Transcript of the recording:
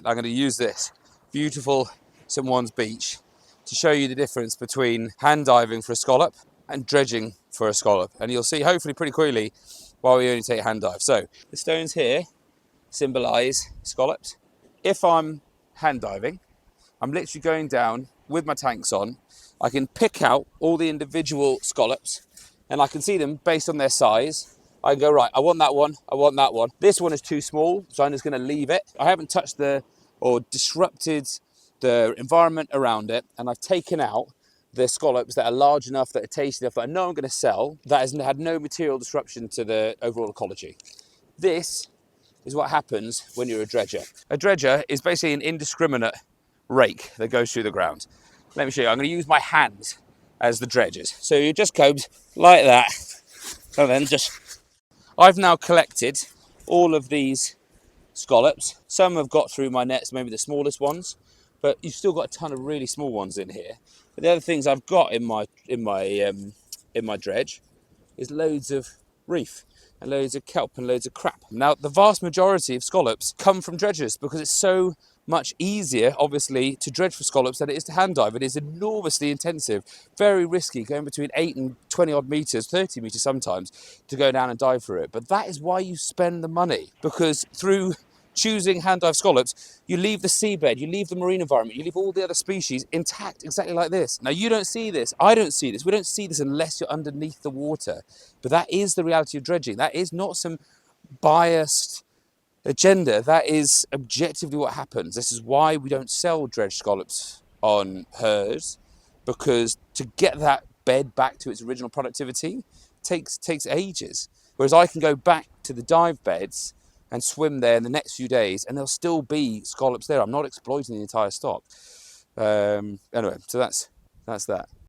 I'm going to use this beautiful St. Juan's beach to show you the difference between hand diving for a scallop and dredging for a scallop. And you'll see hopefully pretty quickly why we only take hand dive. So the stones here symbolise scallops. If I'm hand diving, I'm literally going down with my tanks on. I can pick out all the individual scallops and I can see them based on their size. I go, right, I want that one, I want that one. This one is too small, so I'm just going to leave it. I haven't touched or disrupted the environment around it, and I've taken out the scallops that are large enough, that are tasty enough, that I know I'm going to sell, that has had no material disruption to the overall ecology. This is what happens when you're a dredger. A dredger is basically an indiscriminate rake that goes through the ground. Let me show you. I'm going to use my hands as the dredgers. So you just go like that, and then I've now collected all of these scallops. Some have got through my nets, maybe the smallest ones, but you've still got a ton of really small ones in here. But the other things I've got in my dredge is loads of reef and loads of kelp and loads of crap. Now, the vast majority of scallops come from dredgers because it's so much easier, obviously, to dredge for scallops than it is to hand dive. It is enormously intensive, very risky, going between 8 and 20 odd meters, 30 meters sometimes, to go down and dive for it. But that is why you spend the money, because through choosing hand dive scallops, you leave the seabed, you leave the marine environment, you leave all the other species intact, exactly like this. Now, you don't see this, I don't see this, we don't see this unless you're underneath the water. But that is the reality of dredging. That is not some biased agenda. That is objectively what happens. This is why we don't sell dredged scallops on hers, because to get that bed back to its original productivity takes ages. Whereas I can go back to the dive beds and swim there in the next few days, and there'll still be scallops there. I'm not exploiting the entire stock. Anyway, so that's that.